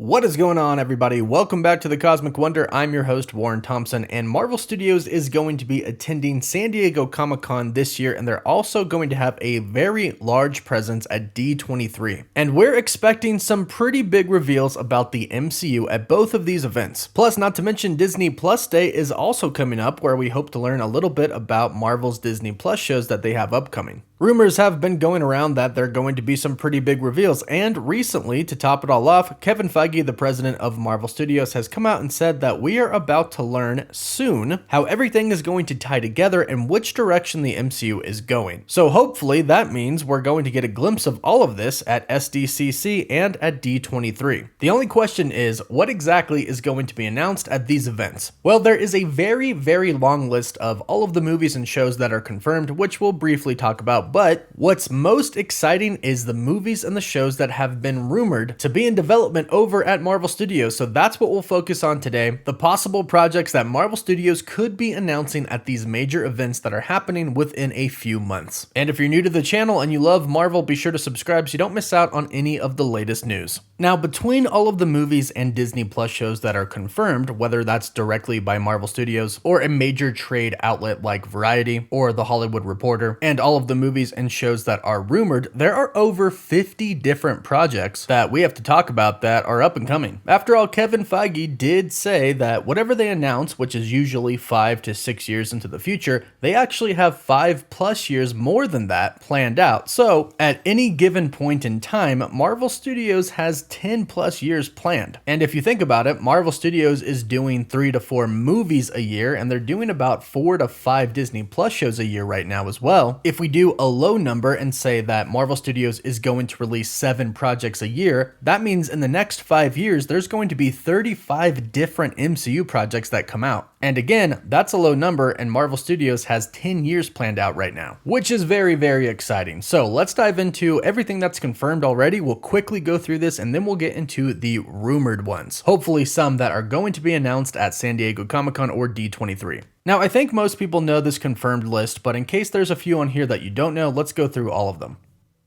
What is going on, everybody? Welcome back to the Cosmic Wonder. I'm your host, Warren Thompson, and Marvel Studios is going to be attending San Diego Comic-Con this year, and they're also going to have a very large presence at D23. And we're expecting some pretty big reveals about the MCU at both of these events. Plus, not to mention, Disney Plus Day is also coming up, where we hope to learn a little bit about Marvel's Disney Plus shows that they have upcoming. Rumors have been going around that there are going to be some pretty big reveals, and recently, to top it all off, Kevin Feige, the president of Marvel Studios, has come out and said that we are about to learn soon how everything is going to tie together and which direction the MCU is going. So hopefully that means we're going to get a glimpse of all of this at SDCC and at D23. The only question is, what exactly is going to be announced at these events? Well, there is a very long list of all of the movies and shows that are confirmed, which we'll briefly talk about. But what's most exciting is the movies and the shows that have been rumored to be in development over at Marvel Studios. So that's what we'll focus on today. The possible projects that Marvel Studios could be announcing at these major events that are happening within a few months. And if you're new to the channel and you love Marvel, be sure to subscribe so you don't miss out on any of the latest news. Now, between all of the movies and Disney Plus shows that are confirmed, whether that's directly by Marvel Studios or a major trade outlet like Variety or The Hollywood Reporter, and all of the movies and shows that are rumored, there are over 50 different projects that we have to talk about that are up and coming. After all, Kevin Feige did say that whatever they announce, which is usually 5 to 6 years into the future, they actually have 5+ years more than that planned out. So at any given point in time, Marvel Studios has 10+ years planned. And if you think about it, Marvel Studios is doing 3 to 4 movies a year, and they're doing about 4 to 5 Disney Plus shows a year right now as well. If we do a low number and say that Marvel Studios is going to release 7 projects a year, that means in the next 5 years, there's going to be 35 different MCU projects that come out. And again, that's a low number, and Marvel Studios has 10 years planned out right now, which is very exciting. So let's dive into everything that's confirmed already. We'll quickly go through this, and then we'll get into the rumored ones. Hopefully some that are going to be announced at San Diego Comic-Con or D23. Now, I think most people know this confirmed list, but in case there's a few on here that you don't know, let's go through all of them.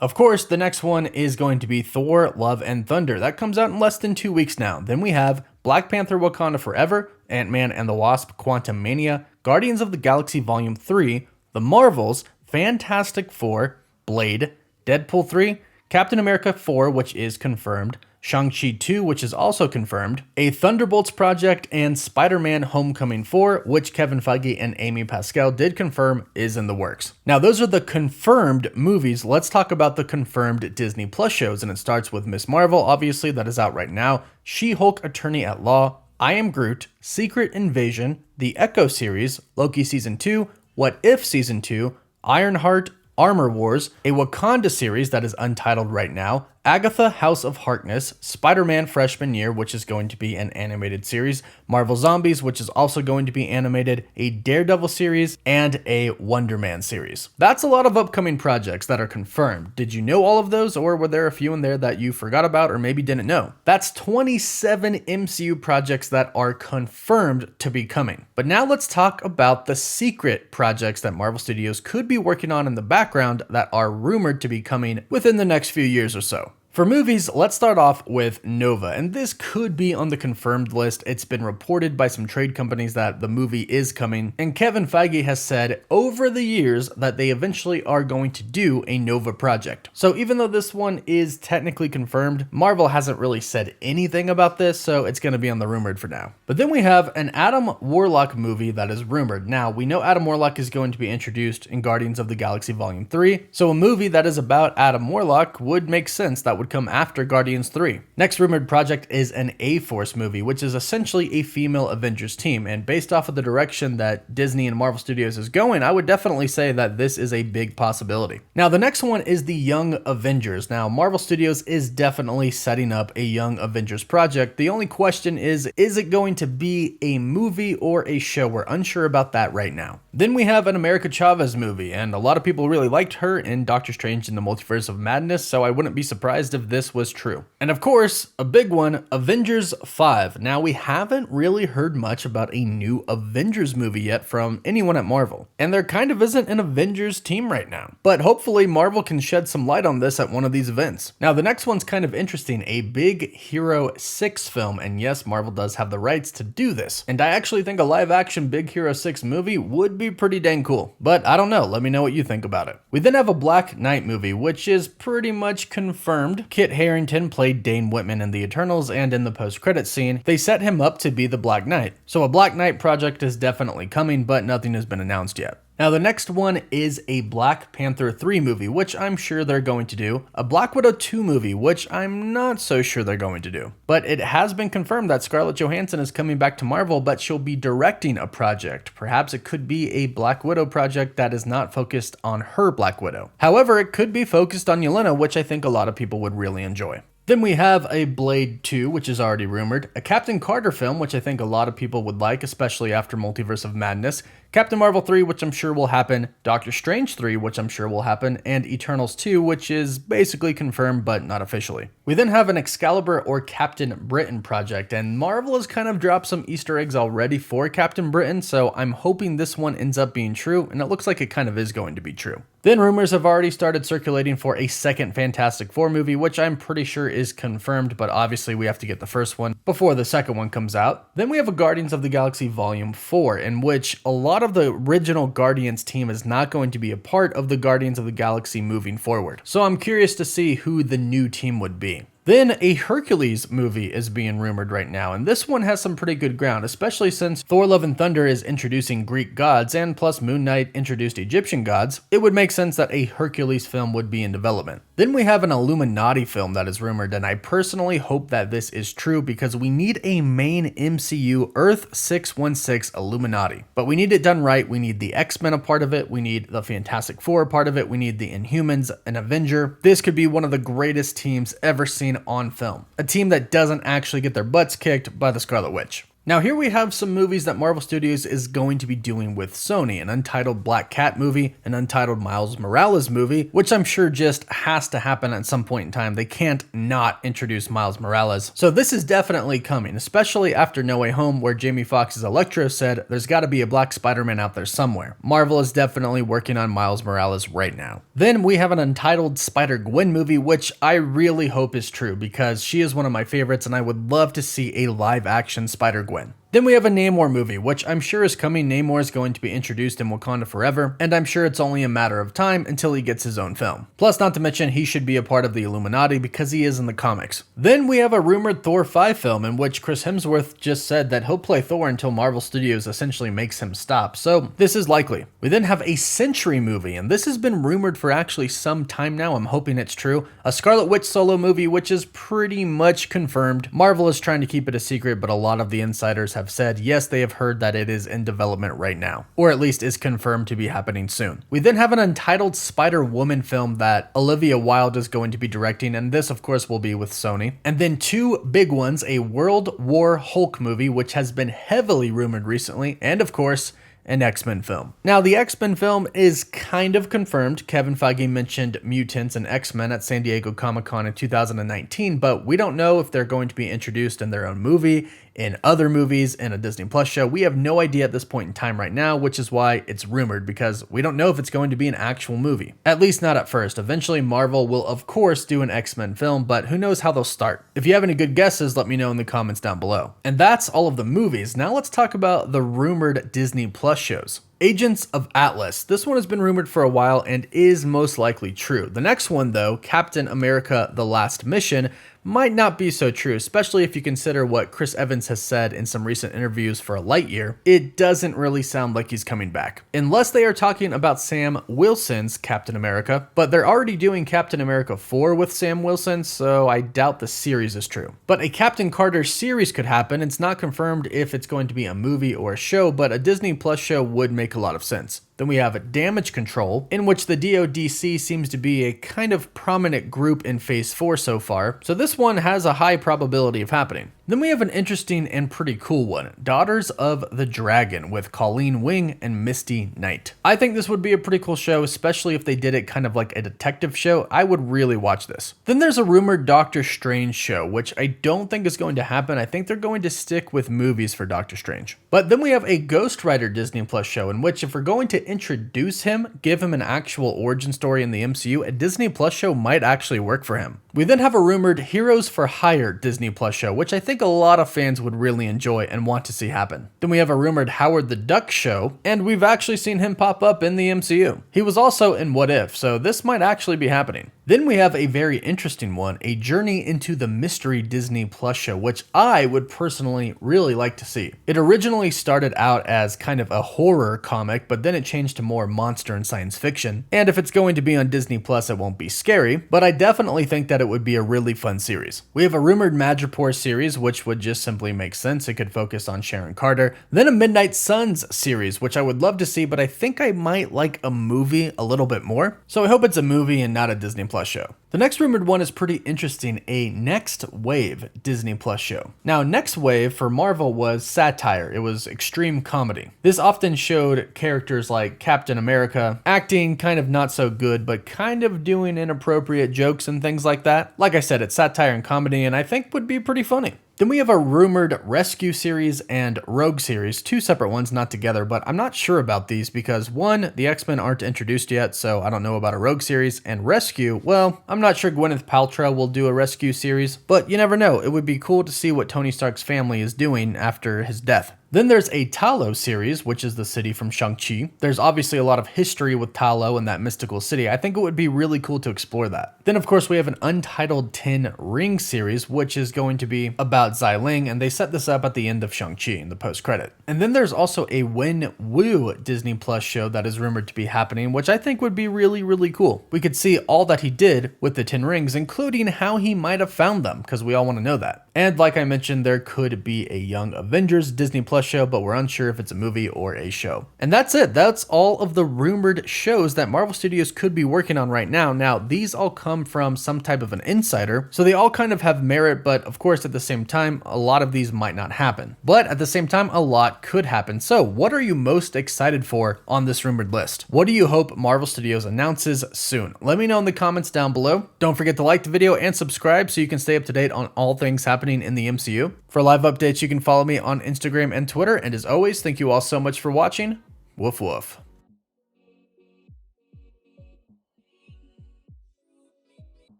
Of course, the next one is going to be Thor, Love and Thunder. That comes out in less than 2 weeks now. Then we have Black Panther Wakanda Forever, Ant-Man and the Wasp Quantumania, Guardians of the Galaxy Volume 3, The Marvels, Fantastic Four, Blade, Deadpool 3, Captain America 4, which is confirmed, Shang-Chi 2, which is also confirmed, a Thunderbolts project, and Spider-Man Homecoming 4, which Kevin Feige and Amy Pascal did confirm is in the works. Now, those are the confirmed movies. Let's talk about the confirmed Disney Plus shows, and it starts with Ms. Marvel, obviously, that is out right now, She-Hulk Attorney at Law, I Am Groot, Secret Invasion, the Echo series, Loki Season 2, What If Season 2, Ironheart, Armor Wars, a Wakanda series that is untitled right now, Agatha House of Harkness, Spider-Man Freshman Year, which is going to be an animated series, Marvel Zombies, which is also going to be animated, a Daredevil series, and a Wonder Man series. That's a lot of upcoming projects that are confirmed. Did you know all of those, or were there a few in there that you forgot about or maybe didn't know? That's 27 MCU projects that are confirmed to be coming. But now let's talk about the secret projects that Marvel Studios could be working on in the background that are rumored to be coming within the next few years or so. For movies, let's start off with Nova, and this could be on the confirmed list. It's been reported by some trade companies that the movie is coming, and Kevin Feige has said over the years that they eventually are going to do a Nova project. So even though this one is technically confirmed, Marvel hasn't really said anything about this, so it's going to be on the rumored for now. But then we have an Adam Warlock movie that is rumored. Now, we know Adam Warlock is going to be introduced in Guardians of the Galaxy Volume 3, so a movie that is about Adam Warlock would make sense. That would come after Guardians 3. Next rumored project is an A-Force movie, which is essentially a female Avengers team, and based off of the direction that Disney and Marvel Studios is going, I would definitely say that this is a big possibility. Now, the next one is the Young Avengers. Now, Marvel Studios is definitely setting up a Young Avengers project. The only question is it going to be a movie or a show? We're unsure about that right now. Then we have an America Chavez movie, and a lot of people really liked her in Doctor Strange in the Multiverse of Madness, so I wouldn't be surprised if this was true. And of course, a big one, Avengers 5. Now, we haven't really heard much about a new Avengers movie yet from anyone at Marvel, and there kind of isn't an Avengers team right now. But hopefully Marvel can shed some light on this at one of these events. Now, the next one's kind of interesting, a Big Hero 6 film, and yes, Marvel does have the rights to do this. And I actually think a live action Big Hero 6 movie would be pretty dang cool. But I don't know, let me know what you think about it. We then have a Black Knight movie, which is pretty much confirmed. Kit Harington played Dane Whitman in The Eternals, and in the post-credits scene, they set him up to be the Black Knight. So a Black Knight project is definitely coming, but nothing has been announced yet. Now, the next one is a Black Panther 3 movie, which I'm sure they're going to do. A Black Widow 2 movie, which I'm not so sure they're going to do. But it has been confirmed that Scarlett Johansson is coming back to Marvel, but she'll be directing a project. Perhaps it could be a Black Widow project that is not focused on her Black Widow. However, it could be focused on Yelena, which I think a lot of people would really enjoy. Then we have a Blade 2, which is already rumored, a Captain Carter film, which I think a lot of people would like, especially after Multiverse of Madness, Captain Marvel 3, which I'm sure will happen, Doctor Strange 3, which I'm sure will happen, and Eternals 2, which is basically confirmed but not officially. We then have an Excalibur or Captain Britain project, and Marvel has kind of dropped some Easter eggs already for Captain Britain, so I'm hoping this one ends up being true, and it looks like it kind of is going to be true. Then rumors have already started circulating for a second Fantastic Four movie, which I'm pretty sure is confirmed, but obviously we have to get the first one before the second one comes out. Then we have a Guardians of the Galaxy Volume 4, in which a lot of the original Guardians team is not going to be a part of the Guardians of the Galaxy moving forward. So I'm curious to see who the new team would be. Then a Hercules movie is being rumored right now, and this one has some pretty good ground, especially since Thor Love and Thunder is introducing Greek gods, and plus Moon Knight introduced Egyptian gods. It would make sense that a Hercules film would be in development. Then we have an Illuminati film that is rumored, and I personally hope that this is true because we need a main MCU Earth 616 Illuminati. But we need it done right. We need the X-Men a part of it. We need the Fantastic Four a part of it. We need the Inhumans, an Avenger. This could be one of the greatest teams ever seen on film. A team that doesn't actually get their butts kicked by the Scarlet Witch. Now here we have some movies that Marvel Studios is going to be doing with Sony, an untitled Black Cat movie, an untitled Miles Morales movie, which I'm sure just has to happen at some point in time. They can't not introduce Miles Morales. So this is definitely coming, especially after No Way Home, where Jamie Foxx's Electro said there's got to be a Black Spider-Man out there somewhere. Marvel is definitely working on Miles Morales right now. Then we have an untitled Spider-Gwen movie, which I really hope is true because she is one of my favorites and I would love to see a live-action Spider-Gwen. Then we have a Namor movie, which I'm sure is coming. Namor is going to be introduced in Wakanda Forever, and I'm sure it's only a matter of time until he gets his own film. Plus, not to mention, he should be a part of the Illuminati because he is in the comics. Then we have a rumored Thor 5 film in which Chris Hemsworth just said that he'll play Thor until Marvel Studios essentially makes him stop, so this is likely. We then have a Sentry movie, and this has been rumored for actually some time now. I'm hoping it's true. A Scarlet Witch solo movie, which is pretty much confirmed. Marvel is trying to keep it a secret, but a lot of the insiders have said yes, they have heard that it is in development right now, or at least is confirmed to be happening soon. We then have an untitled Spider-Woman film that Olivia Wilde is going to be directing, and this of course will be with Sony. And then two big ones, a World War Hulk movie, which has been heavily rumored recently, and of course, an X-Men film. Now, the X-Men film is kind of confirmed. Kevin Feige mentioned mutants and X-Men at San Diego Comic-Con in 2019, but we don't know if they're going to be introduced in their own movie, in other movies, in a Disney Plus show. We have no idea at this point in time right now, which is why it's rumored, because we don't know if it's going to be an actual movie. At least not at first. Eventually, Marvel will of course do an X-Men film, but who knows how they'll start. If you have any good guesses, let me know in the comments down below. And that's all of the movies. Now let's talk about the rumored Disney Plus shows. Agents of Atlas. This one has been rumored for a while and is most likely true. The next one though, Captain America: The Last Mission, might not be so true, especially if you consider what Chris Evans has said in some recent interviews for Lightyear. It doesn't really sound like he's coming back. Unless they are talking about Sam Wilson's Captain America, but they're already doing Captain America 4 with Sam Wilson, so I doubt the series is true. But a Captain Carter series could happen. It's not confirmed if it's going to be a movie or a show, but a Disney Plus show would make a lot of sense. Then we have Damage Control, in which the DODC seems to be a kind of prominent group in Phase 4 so far, so this one has a high probability of happening. Then we have an interesting and pretty cool one, Daughters of the Dragon with Colleen Wing and Misty Knight. I think this would be a pretty cool show, especially if they did it kind of like a detective show. I would really watch this. Then there's a rumored Doctor Strange show, which I don't think is going to happen. I think they're going to stick with movies for Doctor Strange. But then we have a Ghost Rider Disney Plus show in which if we're going to introduce him, give him an actual origin story in the MCU, a Disney Plus show might actually work for him. We then have a rumored Heroes for Hire Disney Plus show, which I think a lot of fans would really enjoy and want to see happen. Then we have a rumored Howard the Duck show, and we've actually seen him pop up in the MCU. He was also in What If, so this might actually be happening. Then we have a very interesting one, a Journey into the Mystery Disney Plus show, which I would personally really like to see. It originally started out as kind of a horror comic, but then it changed to more monster and science fiction. And if it's going to be on Disney Plus, it won't be scary, but I definitely think that it would be a really fun series. We have a rumored Madripoor series, which would just simply make sense. It could focus on Sharon Carter. Then a Midnight Suns series, which I would love to see, but I think I might like a movie a little bit more. So I hope it's a movie and not a Disney Plus show. The next rumored one is pretty interesting, a Next Wave Disney Plus show. Now, Next Wave for Marvel was satire. It was extreme comedy. This often showed characters like Captain America acting kind of not so good, but kind of doing inappropriate jokes and things like that. Like I said, it's satire and comedy, and I think would be pretty funny. Then we have a rumored Rescue series and Rogue series, two separate ones, not together, but I'm not sure about these because one, the X-Men aren't introduced yet, so I don't know about a Rogue series, and Rescue, well, I'm not sure Gwyneth Paltrow will do a Rescue series, but you never know. It would be cool to see what Tony Stark's family is doing after his death. Then there's a Talos series, which is the city from Shang-Chi. There's obviously a lot of history with Talo and that mystical city. I think it would be really cool to explore that. Then, of course, we have an Untitled 10 Ring series, which is going to be about Xiling, and they set this up at the end of Shang-Chi in the post-credit. And then there's also a Wen Wu Disney Plus show that is rumored to be happening, which I think would be really, really cool. We could see all that he did with the 10 rings, including how he might have found them, because we all want to know that. And like I mentioned, there could be a Young Avengers Disney Plus show, but we're unsure if it's a movie or a show. And that's it. That's all of the rumored shows that Marvel Studios could be working on right now. Now, these all come from some type of an insider, so they all kind of have merit, but of course, at the same time, a lot of these might not happen. But at the same time, a lot could happen. So what are you most excited for on this rumored list? What do you hope Marvel Studios announces soon? Let me know in the comments down below. Don't forget to like the video and subscribe so you can stay up to date on all things happening in the MCU. For live updates, you can follow me on Instagram and Twitter. And as always, thank you all so much for watching. Woof woof.